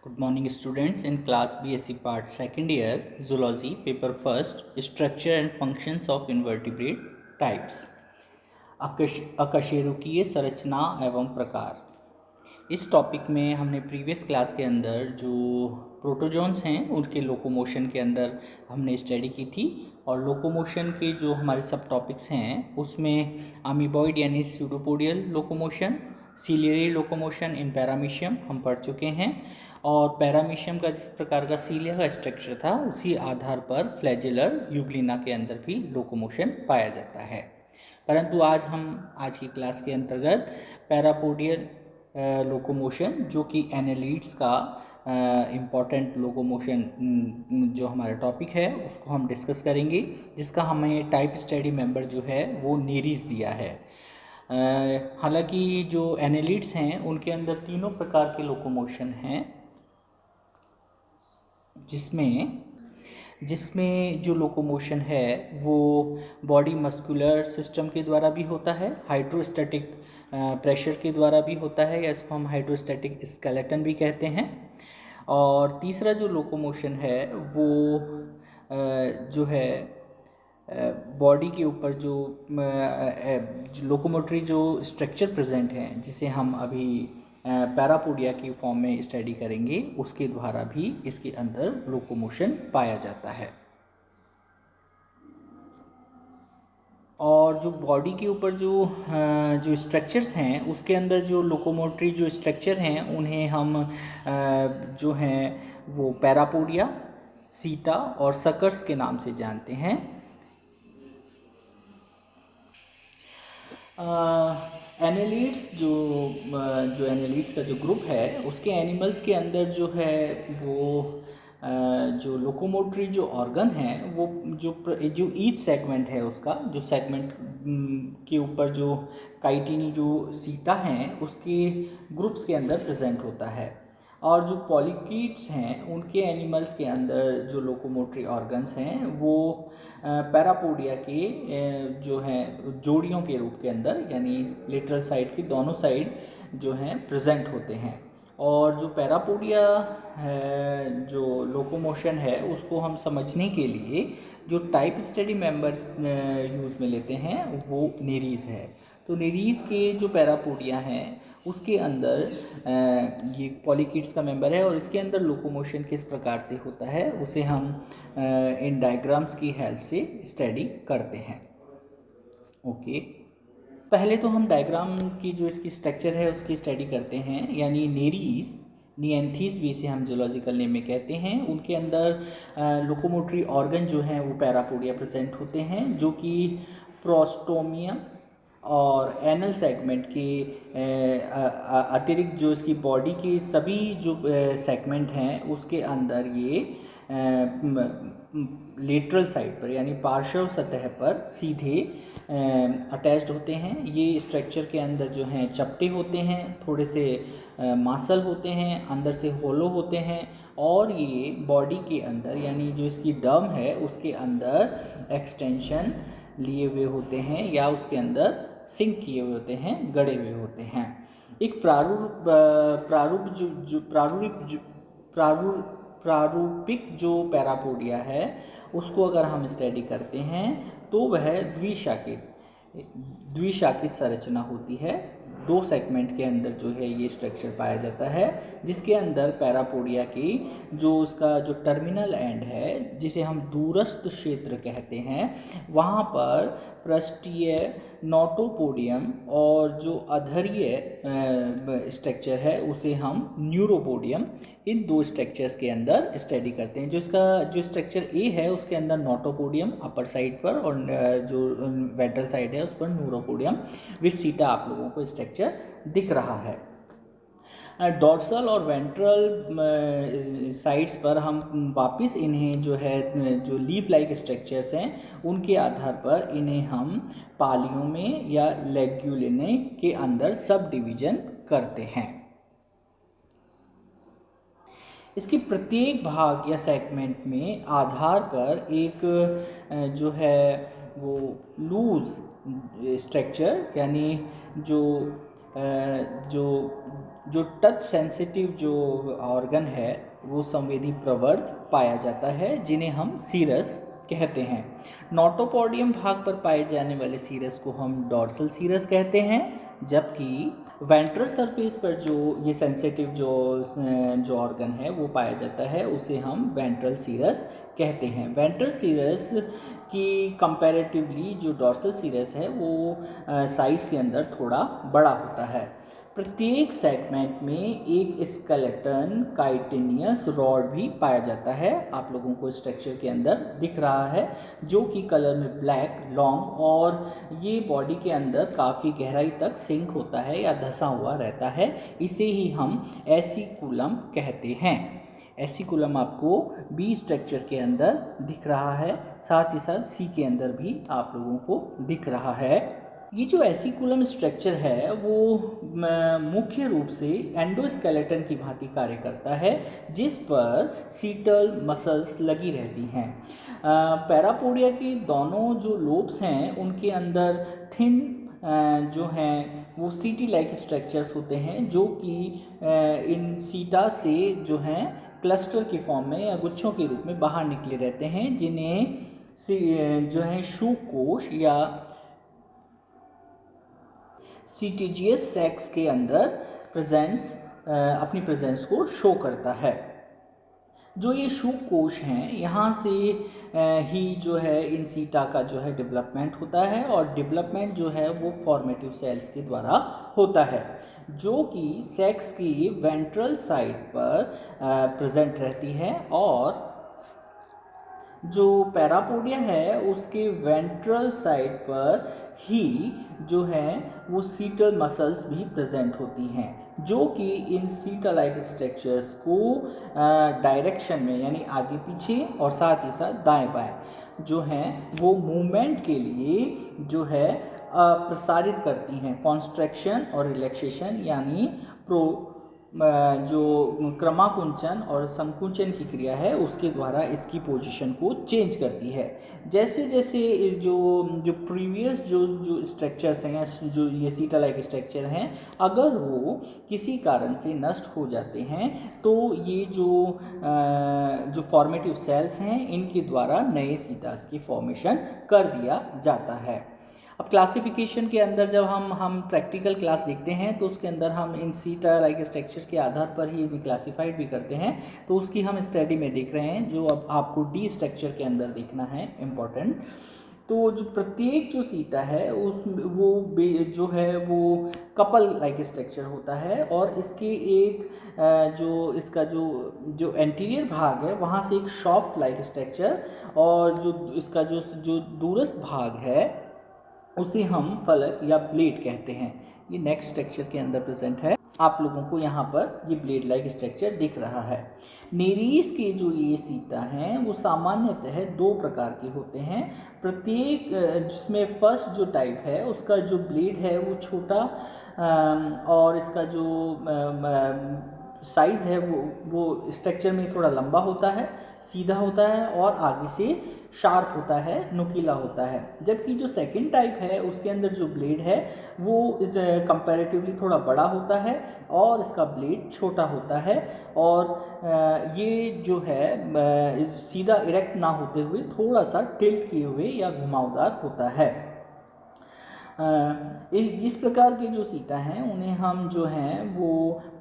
Good morning students. In class BSc part second year zoology paper first structure and functions of invertebrate types अकशेरुकीय संरचना एवं प्रकार। इस topic में हमने प्रीवियस क्लास के अंदर जो प्रोटोजोन्स हैं उनके लोकोमोशन के अंदर हमने स्टडी की थी और लोकोमोशन के जो हमारे सब टॉपिक्स हैं उसमें अमीबॉइड यानी pseudopodial locomotion, ciliary locomotion in paramecium हम पढ़ चुके हैं और पैरामीशियम का जिस प्रकार का सीलिया का स्ट्रक्चर था उसी आधार पर फ्लैजेलर यूग्लिना के अंदर भी लोकोमोशन पाया जाता है। परंतु आज की क्लास के अंतर्गत पैरापोडियल लोकोमोशन जो कि एनालिड्स का इम्पॉर्टेंट लोकोमोशन जो हमारा टॉपिक है उसको हम डिस्कस करेंगे, जिसका हमें टाइप स्टडी मेंबर जो है वो नीरीज दिया है। हालांकि जो एनालिड्स हैं उनके अंदर तीनों प्रकार के लोकोमोशन हैं, जिसमें जो लोकोमोशन है वो बॉडी मस्कुलर सिस्टम के द्वारा भी होता है, हाइड्रोस्टैटिक प्रेशर के द्वारा भी होता है या इसको हम हाइड्रोस्टैटिक स्केलेटन भी कहते हैं। और तीसरा जो लोकोमोशन है वो जो है बॉडी के ऊपर जो लोकोमोटरी जो स्ट्रक्चर प्रेजेंट हैं जिसे हम अभी पैरापोडिया की फॉर्म में स्टडी करेंगे उसके द्वारा भी इसके अंदर लोकोमोशन पाया जाता है। और जो बॉडी के ऊपर जो स्ट्रक्चर्स हैं उसके अंदर जो लोकोमोटरी जो स्ट्रक्चर हैं उन्हें हम जो हैं वो पैरापोडिया, सीटा और सकर्स के नाम से जानते हैं। एनालिड्स जो एनालिड्स का जो ग्रुप है उसके एनिमल्स के अंदर जो है वो जो लोकोमोटरी जो ऑर्गन है वो जो ईच सेगमेंट है उसका जो सेगमेंट के ऊपर जो काइटिनी जो सीटा हैं उसके ग्रुप्स के अंदर प्रेजेंट होता है। और जो पॉलीकीट्स हैं उनके एनिमल्स के अंदर जो लोकोमोटरी ऑर्गन्स हैं वो पैरापोडिया के जो हैं जोड़ियों के रूप के अंदर यानी लेटरल साइड की दोनों साइड जो हैं प्रेजेंट होते हैं। और जो पैरापोडिया है जो लोकोमोशन है उसको हम समझने के लिए जो टाइप स्टडी मेंबर्स यूज़ में लेते हैं वो नीरीज है। तो नीरीज के जो पैरापोडिया हैं उसके अंदर ये पॉलीकीट्स का मेंबर है और इसके अंदर लोकोमोशन किस प्रकार से होता है उसे हम इन डायग्राम्स की हेल्प से स्टडी करते हैं। ओके, पहले तो हम डायग्राम की जो इसकी स्ट्रक्चर है उसकी स्टडी करते हैं। यानी नीरीज नियंथीस भी इसे हम जूलॉजिकल नेम में कहते हैं, उनके अंदर लोकोमोटरी ऑर्गन जो हैं वो पैरापोडिया प्रेजेंट होते हैं जो कि प्रोस्टोमियम और एनल सेगमेंट के अतिरिक्त जो इसकी बॉडी के सभी जो सेगमेंट हैं उसके अंदर ये लेटरल साइड पर यानी पार्श्व सतह पर सीधे अटैच्ड होते हैं। ये स्ट्रक्चर के अंदर जो हैं चपटे होते हैं, थोड़े से मासल होते हैं, अंदर से होलो होते हैं और ये बॉडी के अंदर यानी जो इसकी डर्म है उसके अंदर एक्सटेंशन लिए हुए होते हैं या उसके अंदर सिंक किए हुए होते हैं, गड़े हुए होते हैं। एक प्रारूपिक जो पैरापोडिया है उसको अगर हम स्टडी करते हैं तो वह द्विशाखित संरचना होती है। दो सेगमेंट के अंदर जो है ये स्ट्रक्चर पाया जाता है, जिसके अंदर पैरापोडिया की जो उसका जो टर्मिनल एंड है जिसे हम दूरस्थ क्षेत्र कहते हैं वहाँ पर पृष्ठीय नोटोपोडियम और जो अधरीय स्ट्रक्चर है उसे हम न्यूरोपोडियम, इन दो स्ट्रक्चर्स के अंदर स्टडी करते हैं। जो इसका जो स्ट्रक्चर ए है उसके अंदर नोटोपोडियम अपर साइड पर और जो वेंट्रल साइड है उस पर न्यूरोपोडियम विथ सीटा आप लोगों को स्ट्रक्चर दिख रहा है। डॉर्सल और वेंट्रल साइड्स पर हम वापस इन्हें जो है जो लीफ लाइक स्ट्रक्चर्स हैं उनके आधार पर इन्हें हम पालियों में या लेग्यूलिने के अंदर सब डिवीजन करते हैं। इसके प्रत्येक भाग या सेगमेंट में आधार पर एक जो है वो लूज स्ट्रक्चर यानी जो जो टच सेंसिटिव जो ऑर्गन है वो संवेदी प्रवर्ध पाया जाता है, जिन्हें हम सीरस कहते हैं। नोटोपोडियम भाग पर पाए जाने वाले सीरस को हम डॉर्सल सीरस कहते हैं, जबकि वेंट्रल सरफेस पर जो ये सेंसिटिव जो ऑर्गन है वो पाया जाता है उसे हम वेंट्रल सीरस कहते हैं। वेंट्रल सीरस की कंपैरेटिवली जो डॉर्सल सीरस है वो साइज़ के अंदर थोड़ा बड़ा होता है। प्रत्येक सेगमेंट में एक स्केलेटन काइटिनियस रॉड भी पाया जाता है। आप लोगों को स्ट्रक्चर के अंदर दिख रहा है, जो कि कलर में ब्लैक, लॉन्ग, और ये बॉडी के अंदर काफ़ी गहराई तक सिंक होता है या धंसा हुआ रहता है। इसे ही हम एसिकुलम कहते हैं। एसिकुलम आपको बी स्ट्रक्चर के अंदर दिख रहा है, साथ ही साथ सी के अंदर भी आप लोगों को दिख रहा है। ये जो एसिकुलम स्ट्रक्चर है वो मुख्य रूप से एंडोस्केलेटन की भांति कार्य करता है, जिस पर सीटल मसल्स लगी रहती हैं। पैरापोडिया के दोनों जो लोब्स हैं उनके अंदर थिन जो हैं वो सीटी लाइक स्ट्रक्चर्स होते हैं, जो कि इन सीटा से जो हैं क्लस्टर के फॉर्म में या गुच्छों के रूप में बाहर निकले रहते हैं, जिन्हें जो है शूक कोश या सीटीजियस सेक्स के अंदर अपनी प्रेजेंस को शो करता है। जो ये शूक कोश हैं, यहाँ से ही जो है इन सीटा का जो है डेवलपमेंट होता है, और डेवलपमेंट जो है वो फॉर्मेटिव सेल्स के द्वारा होता है, जो कि सेक्स की वेंट्रल साइड पर प्रेजेंट रहती है। और जो पैरापोडिया है उसके वेंट्रल साइड पर ही जो है वो सीटल मसल्स भी प्रेजेंट होती हैं, जो कि इन सीटा लाइक स्ट्रक्चर्स को डायरेक्शन में यानी आगे पीछे और साथ ही साथ दाएं बाएं जो हैं वो मूवमेंट के लिए जो है प्रसारित करती हैं। कॉन्स्ट्रक्शन और रिलैक्सेशन यानी जो क्रमाकुंचन और संकुचन की क्रिया है उसके द्वारा इसकी पोजीशन को चेंज करती है। जैसे जैसे इस जो प्रीवियस जो स्ट्रक्चर्स हैं या जो ये सीटा लाइक स्ट्रक्चर हैं, अगर वो किसी कारण से नष्ट हो जाते हैं तो ये जो फॉर्मेटिव सेल्स हैं इनके द्वारा नए सीटास की फॉर्मेशन कर दिया जाता है। अब क्लासिफिकेशन के अंदर जब हम प्रैक्टिकल क्लास देखते हैं तो उसके अंदर हम इन सीटा लाइक स्ट्रक्चर्स के आधार पर ही इन्हें क्लासिफाइड भी करते हैं, तो उसकी हम स्टडी में देख रहे हैं, जो अब आपको डी स्ट्रक्चर के अंदर देखना है इम्पोर्टेंट। तो जो प्रत्येक जो सीटा है वो जो है वो कपल लाइक स्ट्रक्चर होता है, और इसके एक जो इसका जो एंटीरियर भाग है वहाँ से एक सॉफ्ट लाइक स्ट्रक्चर, और जो इसका जो दूरस्थ भाग है उसे हम फलक या ब्लेड कहते हैं। ये नेक्स्ट स्ट्रक्चर के अंदर प्रेजेंट है। आप लोगों को यहाँ पर ये ब्लेड लाइक स्ट्रक्चर दिख रहा है। नेरीज के जो ये सीटा हैं वो सामान्यतः दो प्रकार के होते हैं। प्रत्येक जिसमें फर्स्ट जो टाइप है उसका जो ब्लेड है वो छोटा और इसका जो साइज़ है वो स्ट्रक्चर में थोड़ा लंबा होता है, सीधा होता है और आगे से शार्प होता है, नुकीला होता है। जबकि जो सेकंड टाइप है उसके अंदर जो ब्लेड है वो कंपैरेटिवली थोड़ा बड़ा होता है और इसका ब्लेड छोटा होता है, और ये जो है सीधा इरेक्ट ना होते हुए थोड़ा सा टिल्ट किए हुए या घुमावदार होता है। इस प्रकार के जो सीटा हैं उन्हें हम जो हैं वो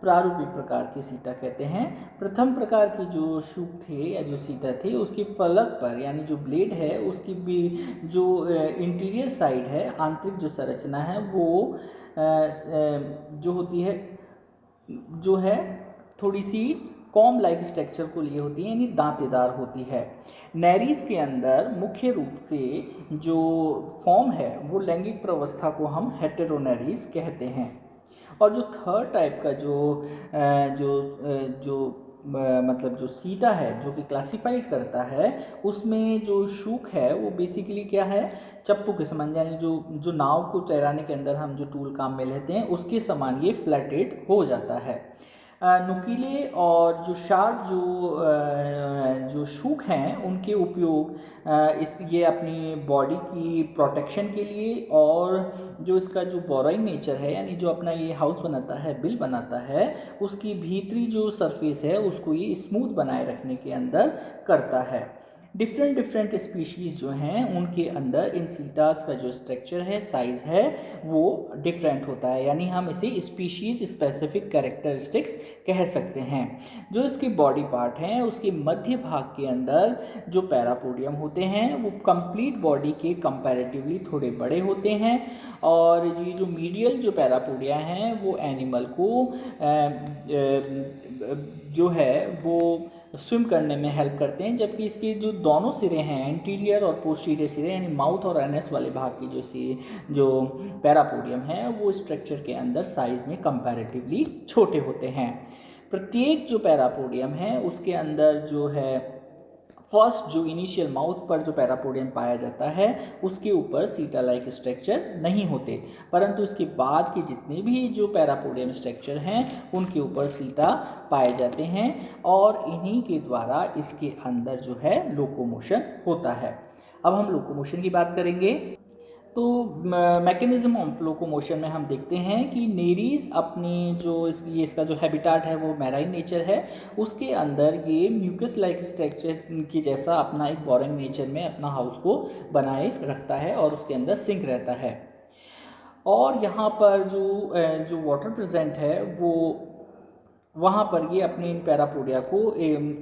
प्रारूपिक प्रकार के सीटा कहते हैं। प्रथम प्रकार के जो शूक थे या जो सीटा थे उसके फलक पर यानी जो ब्लेड है उसकी भी जो इंटीरियर साइड है, आंतरिक जो संरचना है वो जो होती है जो है थोड़ी सी कॉम लाइक स्ट्रक्चर को लिए होती है, यानी दांतेदार होती है। नेरीज के अंदर मुख्य रूप से जो फॉर्म है वो लैंगिक प्रवस्था को हम हेटेरोनेरीज कहते हैं। और जो थर्ड टाइप का मतलब जो सीटा है जो कि क्लासिफाइड करता है, उसमें जो शूक है वो बेसिकली क्या है, चप्पू के समान, यानी जो नाव को तैराने के अंदर हम जो टूल काम में लेते हैं उसके समान ये फ्लैटेड हो जाता है। नुकीले और जो शार्प जो शूक हैं उनके उपयोग इस ये अपनी बॉडी की प्रोटेक्शन के लिए, और जो इसका जो बोरोइंग नेचर है यानी जो अपना ये हाउस बनाता है, बिल बनाता है, उसकी भीतरी जो सरफेस है उसको ये स्मूथ बनाए रखने के अंदर करता है। डिफरेंट स्पीशीज़ जो हैं उनके अंदर इन सीटास का जो स्ट्रक्चर है, साइज़ है, वो डिफरेंट होता है, यानी हम इसे स्पीशीज़ स्पेसिफिक कैरेक्टरिस्टिक्स कह सकते हैं। जो इसके बॉडी पार्ट हैं उसके मध्य भाग के अंदर जो पैरापोडियम होते हैं वो कंप्लीट बॉडी के कंपैरेटिवली थोड़े बड़े होते हैं, और ये जो मीडियल जो पैरापोडिया हैं वो एनिमल को जो है वो स्विम करने में हेल्प करते हैं, जबकि इसके जो दोनों सिरे हैं, एंटीरियर और पोस्टीरियर सिरे, यानी माउथ और एनस वाले भाग की जो पैरापोडियम है वो स्ट्रक्चर के अंदर साइज में कंपैरेटिवली छोटे होते हैं। प्रत्येक जो पैरापोडियम है उसके अंदर जो है फर्स्ट जो इनिशियल माउथ पर जो पैरापोडियम पाया जाता है उसके ऊपर सीटा लाइक स्ट्रक्चर नहीं होते, परंतु इसके बाद के जितने भी जो पैरापोडियम स्ट्रक्चर हैं उनके ऊपर सीटा पाए जाते हैं, और इन्हीं के द्वारा इसके अंदर जो है लोकोमोशन होता है। अब हम लोकोमोशन की बात करेंगे। तो मैकेनिज्म ऑफ लोकोमोशन में हम देखते हैं कि नेरीज अपनी ये इसका जो हैबिटाट है वो मैराइन नेचर है, उसके अंदर ये म्यूकस लाइक स्ट्रक्चर की जैसा अपना एक बोरिंग नेचर में अपना हाउस को बनाए रखता है और उसके अंदर सिंक रहता है। और यहाँ पर जो वाटर प्रेजेंट है वो वहाँ पर ये अपने इन पैरापोडिया को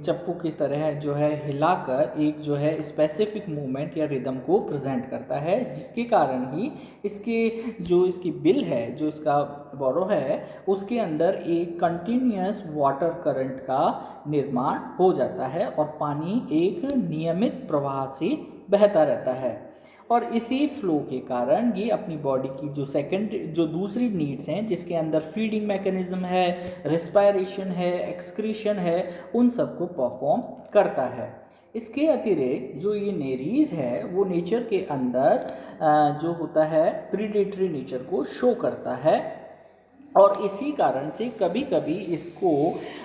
चप्पू की तरह जो है हिलाकर एक जो है स्पेसिफिक मूवमेंट या रिदम को प्रेजेंट करता है, जिसके कारण ही इसकी बिल है, जो इसका बोरो है, उसके अंदर एक कंटिन्यूअस वाटर करंट का निर्माण हो जाता है और पानी एक नियमित प्रवाह से बहता रहता है। और इसी फ्लो के कारण ये अपनी बॉडी की जो दूसरी नीड्स हैं, जिसके अंदर फीडिंग मैकेनिज्म है, रिस्पायरेशन है, एक्सक्रीशन है, उन सबको परफॉर्म करता है। इसके अतिरिक्त जो ये नेरीज है वो नेचर के अंदर जो होता है प्रीडेटरी नेचर को शो करता है, और इसी कारण से कभी कभी इसको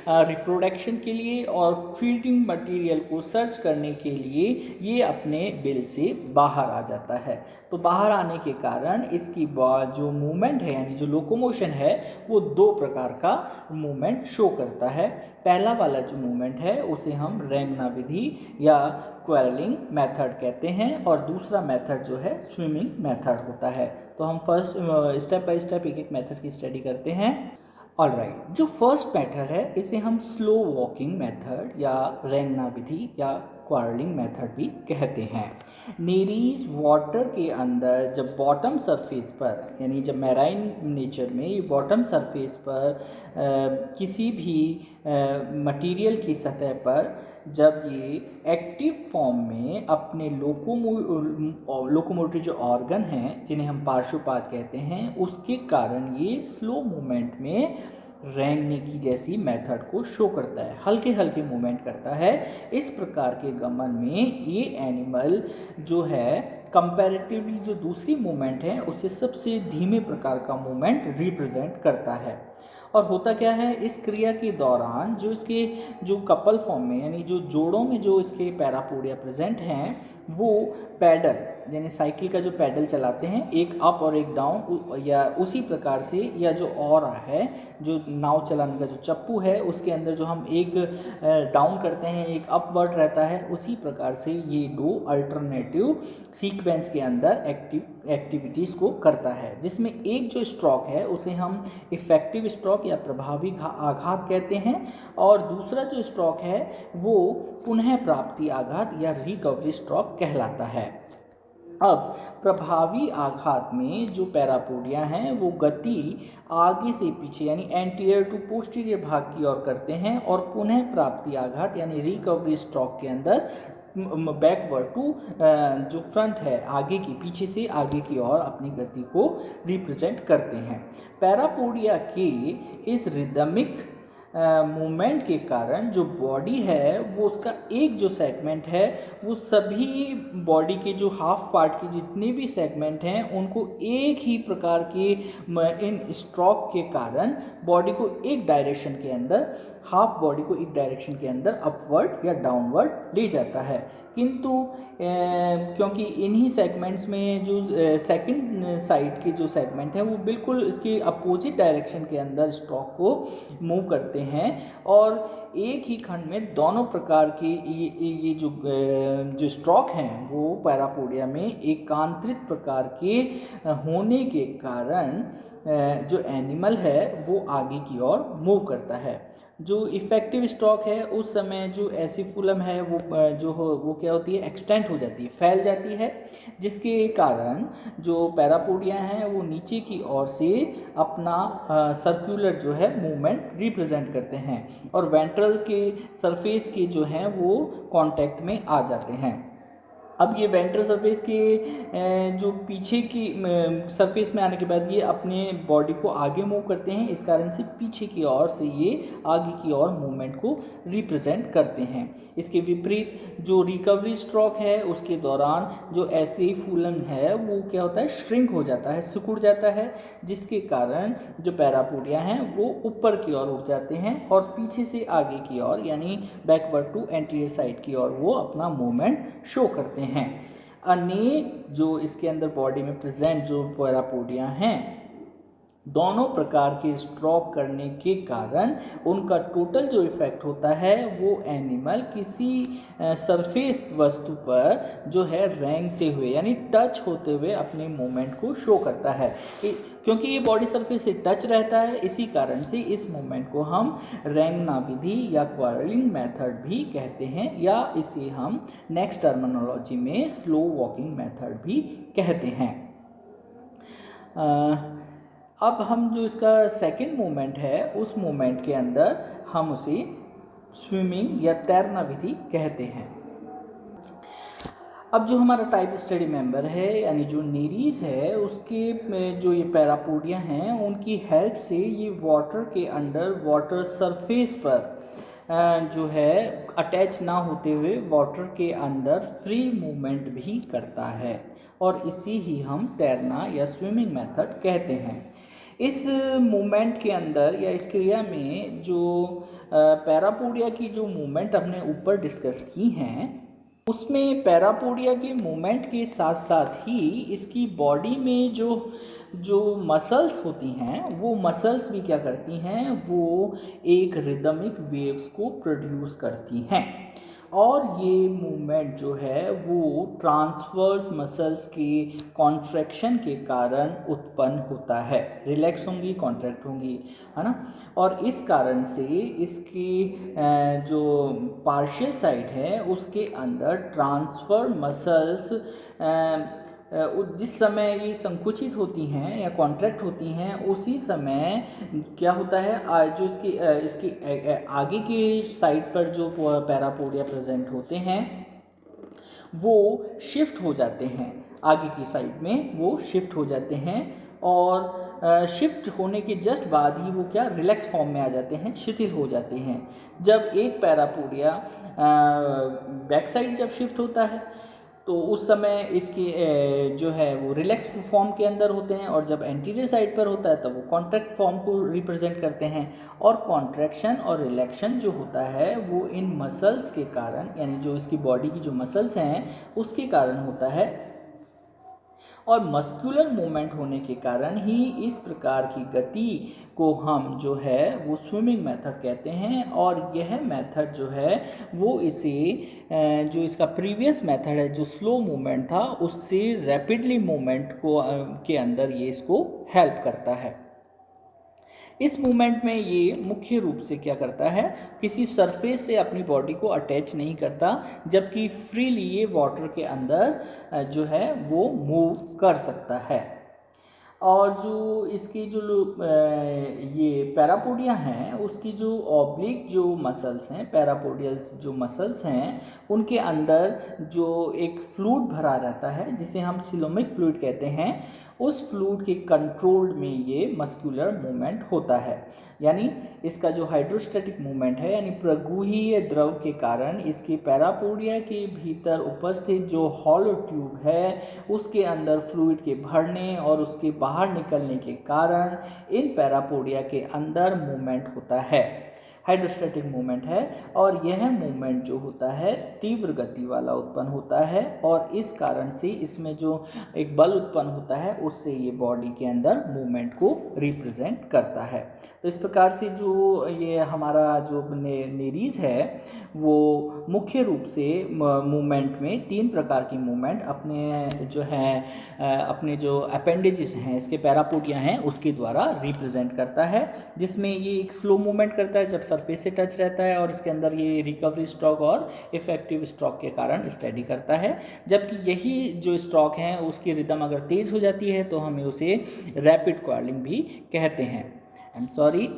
रिप्रोडक्शन के लिए और फीडिंग मटेरियल को सर्च करने के लिए ये अपने बिल से बाहर आ जाता है। तो बाहर आने के कारण इसकी जो मूवमेंट है यानी जो लोकोमोशन है वो दो प्रकार का मूवमेंट शो करता है। पहला वाला जो मूवमेंट है उसे हम रैंगना विधि या क्वेरलिंग मेथड कहते हैं, और दूसरा मेथड जो है स्विमिंग मेथड होता है। तो हम फर्स्ट स्टेप बाय स्टेप एक मेथड की स्टडी करते हैं। ऑलराइट, जो फर्स्ट मेथड है इसे हम स्लो वॉकिंग मेथड या रैंगना विधि या क्वारलिंग मेथड भी कहते हैं। नेरीज वाटर के अंदर जब बॉटम सरफेस पर, यानी जब मैराइन नेचर में ये बॉटम सरफेस पर किसी भी मटेरियल की सतह पर जब ये एक्टिव फॉर्म में अपने लोकोमोटरी जो ऑर्गन हैं जिन्हें हम पार्श्वपाद कहते हैं, उसके कारण ये स्लो मूवमेंट में रेंगने की जैसी मेथड को शो करता है, हल्के हल्के मूवमेंट करता है। इस प्रकार के गमन में ये एनिमल जो है कंपैरेटिवली जो दूसरी मूवमेंट है उससे सबसे धीमे प्रकार का मूवमेंट रिप्रेजेंट करता है। और होता क्या है, इस क्रिया के दौरान जो इसके जो कपल फॉर्म में यानी जो जोड़ों में जो इसके पैरापोडिया प्रेजेंट हैं वो पैडल यानी साइकिल का जो पैडल चलाते हैं, एक अप और एक डाउन, या उसी प्रकार से, या जो और है जो नाव चलाने का जो चप्पू है उसके अंदर जो हम एक डाउन करते हैं एक अपवर्ड रहता है, उसी प्रकार से ये दो अल्टरनेटिव सीक्वेंस के अंदर एक्टिविटीज़ को करता है, जिसमें एक जो स्ट्रोक है उसे हम इफेक्टिव स्ट्रोक या प्रभावी आघात कहते हैं, और दूसरा जो स्ट्रोक है वो पुनः प्राप्ति आघात या रिकवरी स्ट्रोक कहलाता है। अब प्रभावी आघात में जो पैरापोडिया हैं वो गति आगे से पीछे यानी एंटीरियर टू पोस्टीरियर भाग की ओर करते हैं, और पुनः प्राप्ति आघात यानी रिकवरी स्ट्रोक के अंदर बैकवर्ड टू जो फ्रंट है आगे की, पीछे से आगे की ओर अपनी गति को रिप्रेजेंट करते हैं। पैरापोडिया के इस रिदमिक मूवमेंट के कारण जो बॉडी है वो उसका एक जो सेगमेंट है वो सभी बॉडी के जो हाफ पार्ट के जितने भी सेगमेंट हैं उनको एक ही प्रकार के इन स्ट्रोक के कारण बॉडी को एक डायरेक्शन के अंदर, हाफ बॉडी को एक डायरेक्शन के अंदर अपवर्ड या डाउनवर्ड ले जाता है। किंतु क्योंकि इन्हीं सेगमेंट्स में जो सेकंड साइड के जो सेगमेंट हैं वो बिल्कुल इसके अपोजिट डायरेक्शन के अंदर स्ट्रोक को मूव करते हैं और एक ही खंड में दोनों प्रकार के ये जो स्ट्रोक हैं वो पैरापोडिया में एकांतरित प्रकार के होने के कारण जो एनिमल है वो आगे की ओर मूव करता है। जो इफ़ेक्टिव स्ट्रोक है उस समय जो एसिफुलम है वो क्या होती है, एक्सटेंड हो जाती है, फैल जाती है, जिसके कारण जो पैरापोडिया हैं वो नीचे की ओर से अपना सर्कुलर जो है मूवमेंट रिप्रेजेंट करते हैं और वेंट्रल के सरफेस के जो हैं वो कांटेक्ट में आ जाते हैं। अब ये वेंट्रल सरफेस के जो पीछे की सरफेस में आने के बाद ये अपने बॉडी को आगे मूव करते हैं, इस कारण से पीछे की ओर से ये आगे की ओर मूवमेंट को रिप्रेजेंट करते हैं। इसके विपरीत जो रिकवरी स्ट्रोक है उसके दौरान जो एसिफुलम है वो क्या होता है, श्रिंक हो जाता है, सिकुड़ जाता है, जिसके कारण जो पैरापोडिया हैं वो ऊपर की ओर उठ जाते हैं और पीछे से आगे की ओर यानी बैकवर्ड टू एंटीरियर साइड की ओर वो अपना मूवमेंट शो करते हैं। अनेक जो इसके अंदर बॉडी में प्रेजेंट जो पैरापोडिया हैं दोनों प्रकार के स्ट्रोक करने के कारण उनका टोटल जो इफेक्ट होता है वो एनिमल किसी सरफेस वस्तु पर जो है रेंगते हुए यानी टच होते हुए अपने मूवमेंट को शो करता है। क्योंकि ये बॉडी सरफेस से टच रहता है इसी कारण से इस मूवमेंट को हम रेंगना विधि या क्वारलिंग मेथड भी कहते हैं या इसे हम नेक्स्ट टर्मिनोलॉजी में स्लो वॉकिंग मेथड भी कहते हैं। अब हम जो इसका सेकंड मूवमेंट है उस मूवमेंट के अंदर हम उसे स्विमिंग या तैरना विधि कहते हैं। अब जो हमारा टाइप स्टडी मेंबर है यानी जो नेरीज है उसके जो ये पैरापोडिया हैं उनकी हेल्प से ये वाटर के अंडर वाटर सरफेस पर जो है अटैच ना होते हुए वाटर के अंदर फ्री मूवमेंट भी करता है और इसी ही हम तैरना या स्विमिंग मेथड कहते हैं। इस मूवमेंट के अंदर या इस क्रिया में जो पैरापोडिया की जो मूवमेंट हमने ऊपर डिस्कस की हैं उसमें पैरापोडिया के मूवमेंट के साथ साथ ही इसकी बॉडी में जो मसल्स होती हैं वो मसल्स भी क्या करती हैं, वो एक रिदमिक वेव्स को प्रोड्यूस करती हैं और ये मूवमेंट जो है वो ट्रांसवर्स मसल्स के कॉन्ट्रैक्शन के कारण उत्पन्न होता है। रिलैक्स होंगी, कॉन्ट्रैक्ट होंगी, है ना, और इस कारण से इसकी जो पार्शियल साइड है उसके अंदर ट्रांसफर मसल्स जिस समय ये संकुचित होती हैं या कॉन्ट्रैक्ट होती हैं उसी समय क्या होता है, जो इसकी आगे के साइड पर जो पैरापोडिया प्रेजेंट होते हैं वो शिफ्ट हो जाते हैं, आगे की साइड में वो शिफ्ट हो जाते हैं और शिफ्ट होने के जस्ट बाद ही वो क्या रिलैक्स फॉर्म में आ जाते हैं, शिथिल हो जाते हैं। जब एक पैरापोडिया बैक साइड जब शिफ्ट होता है तो उस समय इसकी जो है वो रिलैक्स फॉर्म के अंदर होते हैं और जब एंटीरियर साइड पर होता है तब वो कॉन्ट्रैक्ट फॉर्म को रिप्रेजेंट करते हैं और कॉन्ट्रैक्शन और रिलैक्शन जो होता है वो इन मसल्स के कारण यानी जो इसकी बॉडी की जो मसल्स हैं उसके कारण होता है और मस्कुलर मूवमेंट होने के कारण ही इस प्रकार की गति को हम जो है वो स्विमिंग मेथड कहते हैं और यह मेथड जो है वो इसे जो इसका प्रीवियस मेथड है जो स्लो मूवमेंट था उससे रैपिडली मूवमेंट को के अंदर ये इसको हेल्प करता है। इस मूवमेंट में ये मुख्य रूप से क्या करता है, किसी सरफेस से अपनी बॉडी को अटैच नहीं करता जबकि फ्रीली ये वाटर के अंदर जो है वो मूव कर सकता है। और जो इसकी जो ये पैरापोडिया हैं उसकी जो ऑब्लिक जो मसल्स हैं, पैरापोडियल्स जो मसल्स हैं उनके अंदर जो एक फ्लूइड भरा रहता है जिसे हम सिलोमिक फ्लूइड कहते हैं, उस फ्लूइड के कंट्रोल्ड में ये मस्कुलर मूवमेंट होता है। यानी इसका जो हाइड्रोस्टैटिक मूवमेंट है यानी प्रगुहीय द्रव के कारण इसके पैरापोडिया के भीतर उपस्थित जो हॉलो ट्यूब है उसके अंदर फ्लूइड के भरने और उसके बाहर निकलने के कारण इन पैरापोडिया के अंदर मूवमेंट होता है, हाइड्रोस्टैटिक मूवमेंट है। और यह मूवमेंट जो होता है तीव्र गति वाला उत्पन्न होता है और इस कारण से इसमें जो एक बल उत्पन्न होता है उससे ये बॉडी के अंदर मूवमेंट को रिप्रेजेंट करता है। तो इस प्रकार से जो ये हमारा जो नेरीज है वो मुख्य रूप से मूवमेंट में 3 प्रकार की मूवमेंट अपने जो है अपने जो अपेंडेजेस हैं इसके पैरापोडिया हैं उसके द्वारा रिप्रेजेंट करता है, जिसमें ये एक स्लो मूवमेंट करता है जब सरफेस से टच रहता है और इसके अंदर ये रिकवरी स्ट्रोक और इफेक्टिव स्ट्रोक के कारण स्टडी करता है। जबकि यही जो स्ट्रोक हैं उसकी रिदम अगर तेज़ हो जाती है तो हमें उसे रैपिड कॉर्लिंग भी कहते हैं। आई एम सॉरी,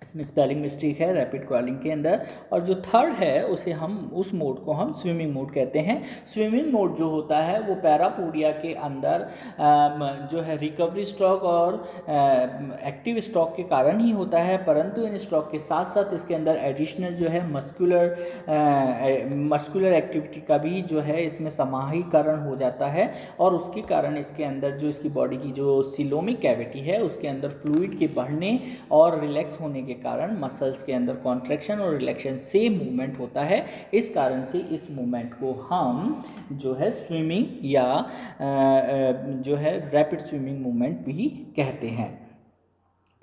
इसमें स्पेलिंग मिस्टेक है रैपिड कॉर्लिंग के अंदर। और जो थर्ड है उसे हम उस मोड को हम स्विमिंग मोड कहते हैं। स्विमिंग मोड जो होता है वो पैरापोडिया के अंदर जो है रिकवरी स्ट्रोक और एक्टिव स्ट्रोक के कारण ही होता है, परंतु इन स्ट्रोक के साथ साथ इसके अंदर एडिशनल जो है मस्कुलर एक्टिविटी का भी जो है इसमें समाहीकरण हो जाता है और उसके कारण इसके अंदर जो इसकी बॉडी की जो सिलोमिक कैविटी है उसके अंदर फ्लूइड के बढ़ने और रिलैक्स होने के कारण मसल्स के अंदर कॉन्ट्रैक्शन और रिलैक्शन से मूवमेंट होता है। इस कारण से इस मूवमेंट को हम जो है स्विमिंग या जो है रैपिड स्विमिंग मूवमेंट भी कहते हैं।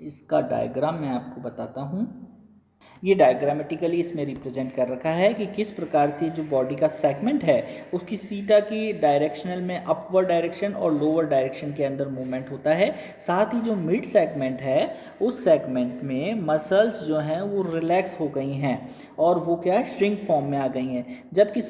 इसका डायग्राम मैं आपको बताता हूँ। ये डायग्रामेटिकली इसमें रिप्रेजेंट कर रखा है कि किस प्रकार से जो बॉडी का सेगमेंट है उसकी सीटा की डायरेक्शनल में अपवर्ड डायरेक्शन और लोअर डायरेक्शन के अंदर मूवमेंट होता है। साथ ही जो मिड सेगमेंट है उस सेगमेंट में मसल्स जो हैं वो रिलैक्स हो गई हैं और वो क्या है श्रिंक फॉर्म में आ गई हैं, जबकि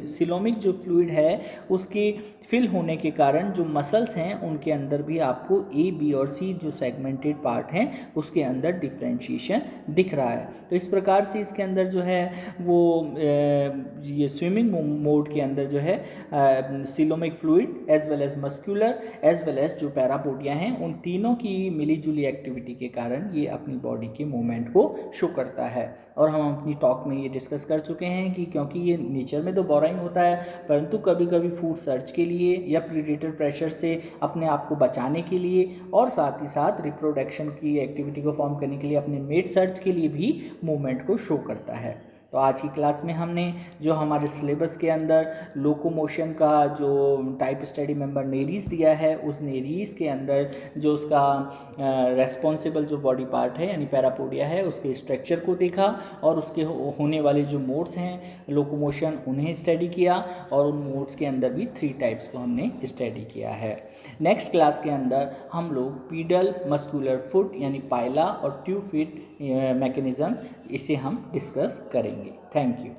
सिलोमिक जो फ्लूइड है उसकी फिल होने के कारण जो मसल्स हैं उनके अंदर भी आपको ए, बी और सी जो सेगमेंटेड पार्ट हैं उसके अंदर डिफरेंशिएशन दिख रहा है। तो इस प्रकार से इसके अंदर जो है वो ये स्विमिंग मोड के अंदर जो है coelomic fluid as well as muscular as well as जो पैरापोडिया हैं उन तीनों की मिलीजुली एक्टिविटी के कारण ये अपनी बॉडी के मूवमेंट को शो करता है। और हम अपनी टॉक में ये डिस्कस कर चुके हैं कि क्योंकि ये नेचर में तो बोराइंग होता है परंतु कभी कभी फूड सर्च के लिए या प्रीडेटर प्रेशर से अपने आप को बचाने के लिए और साथ ही साथ रिप्रोडक्शन की एक्टिविटी को फॉर्म करने के लिए अपने मेट सर्च के लिए भी मूवमेंट को शो करता है। तो आज की क्लास में हमने जो हमारे सिलेबस के अंदर लोकोमोशन का जो टाइप स्टडी मेंबर नेरीज दिया है उस नेरीज के अंदर जो उसका रेस्पॉन्सिबल जो बॉडी पार्ट है यानी पैरापोडिया है उसके स्ट्रक्चर को देखा और उसके होने वाले जो मोड्स हैं लोकोमोशन उन्हें स्टडी किया और उन मोड्स के अंदर भी 3 टाइप्स को हमने स्टडी किया है। नेक्स्ट क्लास के अंदर हम लोग पीडल मस्कुलर फुट यानी पाइला और ट्यूब फीट मैकेनिज्म इसे हम डिस्कस करेंगे। Thank you.